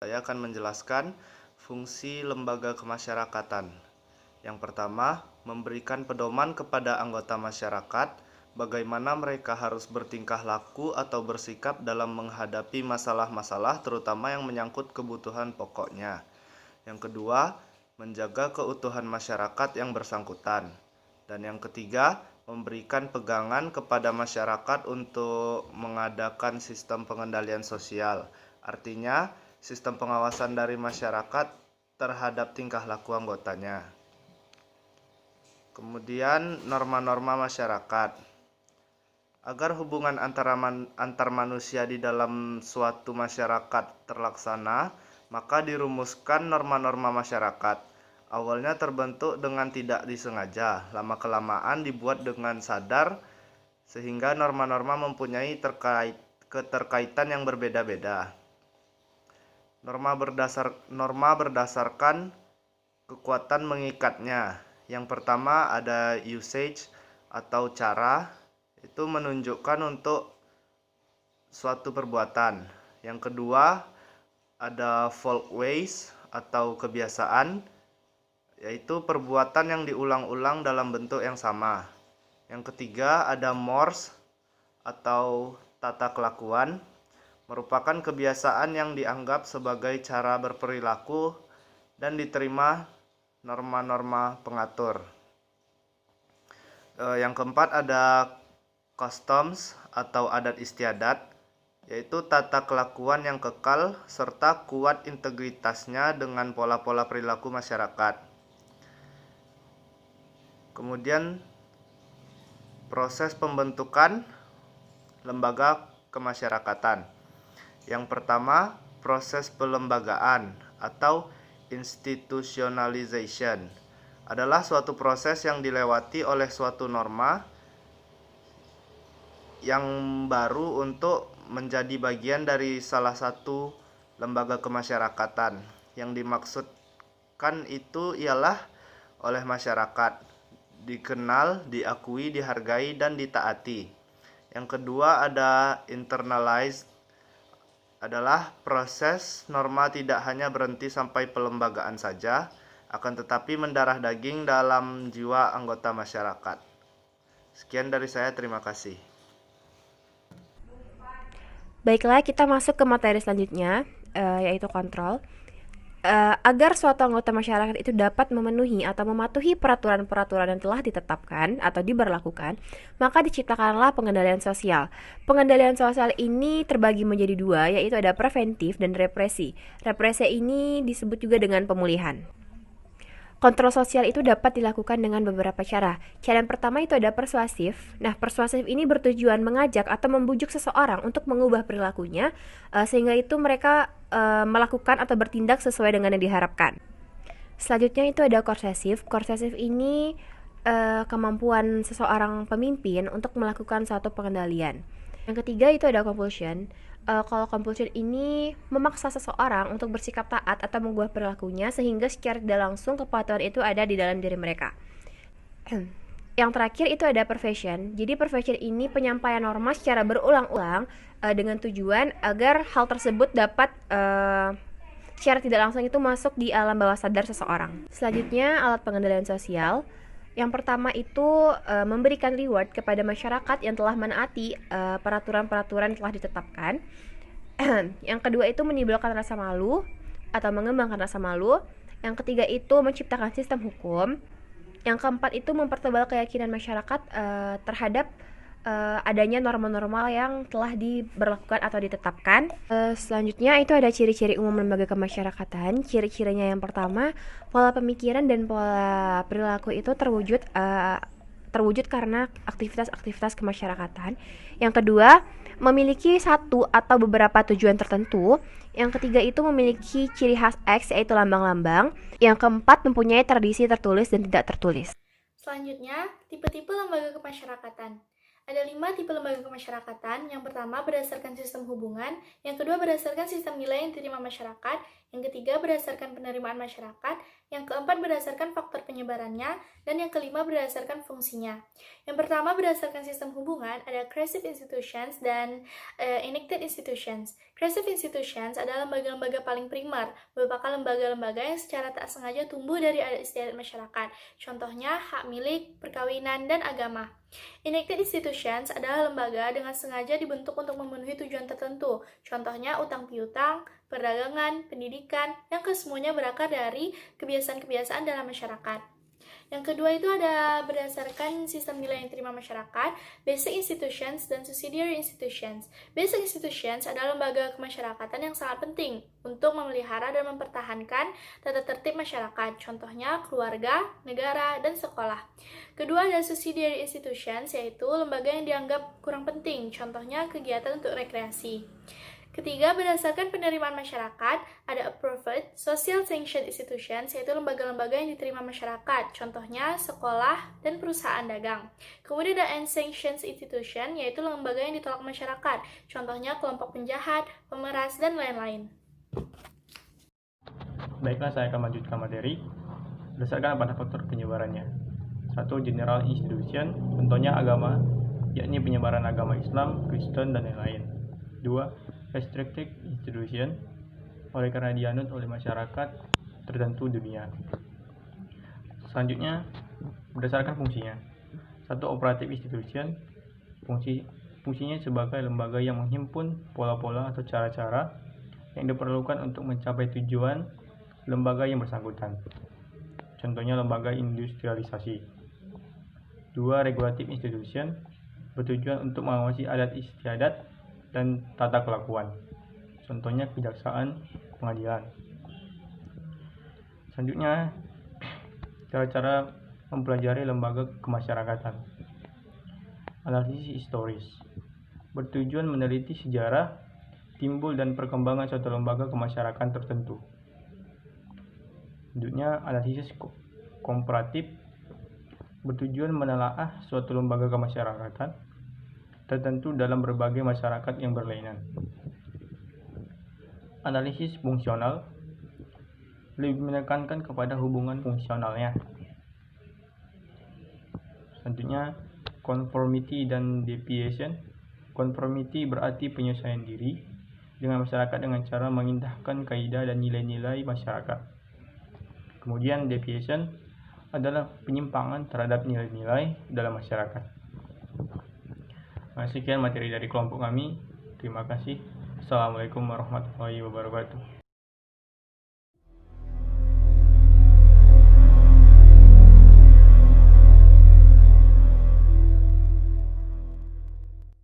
Saya akan menjelaskan fungsi lembaga kemasyarakatan. Yang pertama, memberikan pedoman kepada anggota masyarakat bagaimana mereka harus bertingkah laku atau bersikap dalam menghadapi masalah-masalah terutama yang menyangkut kebutuhan pokoknya. Yang kedua, menjaga keutuhan masyarakat yang bersangkutan. Dan yang ketiga, memberikan pegangan kepada masyarakat untuk mengadakan sistem pengendalian sosial. Artinya, sistem pengawasan dari masyarakat terhadap tingkah laku anggotanya. Kemudian, norma-norma masyarakat. Agar hubungan antar manusia di dalam suatu masyarakat terlaksana, maka dirumuskan norma-norma masyarakat. Awalnya terbentuk dengan tidak disengaja, lama-kelamaan dibuat dengan sadar, sehingga norma-norma mempunyai keterkaitan yang berbeda-beda. Norma berdasarkan kekuatan mengikatnya. Yang pertama ada usage atau cara, itu menunjukkan untuk suatu perbuatan. Yang kedua ada folkways atau kebiasaan, yaitu perbuatan yang diulang-ulang dalam bentuk yang sama. Yang ketiga ada mores atau tata kelakuan, merupakan kebiasaan yang dianggap sebagai cara berperilaku dan diterima norma-norma pengatur. Yang keempat ada customs atau adat istiadat, yaitu tata kelakuan yang kekal serta kuat integritasnya dengan pola-pola perilaku masyarakat. Kemudian proses pembentukan lembaga kemasyarakatan. Yang pertama, proses pelembagaan atau institutionalization adalah suatu proses yang dilewati oleh suatu norma yang baru untuk menjadi bagian dari salah satu lembaga kemasyarakatan. Yang dimaksudkan itu ialah oleh masyarakat, dikenal, diakui, dihargai, dan ditaati. Yang kedua ada internalized, adalah proses norma tidak hanya berhenti sampai pelembagaan saja, akan tetapi mendarah daging dalam jiwa anggota masyarakat. Sekian dari saya, terima kasih. Baiklah, kita masuk ke materi selanjutnya, yaitu kontrol. Agar suatu anggota masyarakat itu dapat memenuhi atau mematuhi peraturan-peraturan yang telah ditetapkan atau diberlakukan, maka diciptakanlah pengendalian sosial. Pengendalian sosial ini terbagi menjadi dua, yaitu ada preventif dan represi. Represi ini disebut juga dengan pemulihan. Kontrol sosial itu dapat dilakukan dengan beberapa cara. Cara yang pertama itu ada persuasif. Nah, persuasif ini bertujuan mengajak atau membujuk seseorang untuk mengubah perilakunya, sehingga itu mereka melakukan atau bertindak sesuai dengan yang diharapkan. Selanjutnya itu ada koersesif. Koersesif ini kemampuan seseorang pemimpin untuk melakukan suatu pengendalian. Yang ketiga itu ada compulsion. Kalau compulsion ini memaksa seseorang untuk bersikap taat atau mengubah perilakunya sehingga secara tidak langsung kepatuhan itu ada di dalam diri mereka. Yang terakhir itu ada persuasion. Jadi persuasion ini penyampaian norma secara berulang-ulang dengan tujuan agar hal tersebut dapat secara tidak langsung itu masuk di alam bawah sadar seseorang. Selanjutnya alat pengendalian sosial. Yang pertama itu memberikan reward kepada masyarakat yang telah menaati peraturan-peraturan yang telah ditetapkan. Yang kedua itu menimbulkan rasa malu atau mengembangkan rasa malu. Yang ketiga itu menciptakan sistem hukum. Yang keempat itu mempertebal keyakinan masyarakat terhadap adanya norma-norma yang telah diberlakukan atau ditetapkan. Selanjutnya itu ada ciri-ciri umum lembaga kemasyarakatan. Ciri-cirinya yang pertama, pola pemikiran dan pola perilaku itu terwujud karena aktivitas-aktivitas kemasyarakatan. Yang kedua, memiliki satu atau beberapa tujuan tertentu. Yang ketiga itu memiliki ciri khas X, yaitu lambang-lambang. Yang keempat mempunyai tradisi tertulis dan tidak tertulis. Selanjutnya, tipe-tipe lembaga kemasyarakatan. Ada 5 tipe lembaga kemasyarakatan. Yang pertama berdasarkan sistem hubungan, yang kedua berdasarkan sistem nilai yang diterima masyarakat, yang ketiga berdasarkan penerimaan masyarakat, Yang keempat berdasarkan faktor penyebarannya, dan yang kelima berdasarkan fungsinya. Yang pertama berdasarkan sistem hubungan ada coercive institutions dan enacted institutions. Coercive institutions adalah lembaga-lembaga paling primer, merupakan lembaga-lembaga yang secara tak sengaja tumbuh dari adat istiadat masyarakat. Contohnya hak milik, perkawinan, dan agama. Enacted institutions adalah lembaga dengan sengaja dibentuk untuk memenuhi tujuan tertentu. Contohnya utang piutang, perdagangan, pendidikan, yang kesemuanya berakar dari kebiasaan-kebiasaan dalam masyarakat. Yang kedua itu ada berdasarkan sistem nilai yang diterima masyarakat, basic institutions dan subsidiary institutions. Basic institutions adalah lembaga kemasyarakatan yang sangat penting untuk memelihara dan mempertahankan tata tertib masyarakat, contohnya keluarga, negara, dan sekolah. Kedua ada subsidiary institutions, yaitu lembaga yang dianggap kurang penting, contohnya kegiatan untuk rekreasi. Ketiga, berdasarkan penerimaan masyarakat, ada approved social sanction institutions, yaitu lembaga-lembaga yang diterima masyarakat, contohnya sekolah dan perusahaan dagang. Kemudian ada unsanctioned institution, yaitu lembaga yang ditolak masyarakat, contohnya kelompok penjahat, pemeras, dan lain-lain. Baiklah, saya akan melanjutkan materi berdasarkan pada faktor penyebarannya. 1. General institution, contohnya agama, yakni penyebaran agama Islam, Kristen, dan lain-lain. 2. Restricted institution, oleh karena dianut oleh masyarakat tertentu dunia. Selanjutnya, berdasarkan fungsinya. 1. Operative institution, fungsinya sebagai lembaga yang menghimpun pola-pola atau cara-cara yang diperlukan untuk mencapai tujuan lembaga yang bersangkutan. Contohnya lembaga industrialisasi. 2. Regulative institution, bertujuan untuk mengawasi adat istiadat dan tata kelakuan, contohnya kejaksaan, pengadilan. Selanjutnya, cara-cara mempelajari lembaga kemasyarakatan. Analisis historis, bertujuan meneliti sejarah, timbul dan perkembangan suatu lembaga kemasyarakatan tertentu. Selanjutnya, analisis komparatif, bertujuan menelaah suatu lembaga kemasyarakatan tertentu dalam berbagai masyarakat yang berlainan. Analisis fungsional, lebih menekankan kepada hubungan fungsionalnya. Selanjutnya, conformity dan deviation. Conformity berarti penyesuaian diri dengan masyarakat dengan cara mengindahkan kaidah dan nilai-nilai masyarakat. Kemudian deviation adalah penyimpangan terhadap nilai-nilai dalam masyarakat. Sekian materi dari kelompok kami. Terima kasih. Assalamualaikum warahmatullahi wabarakatuh.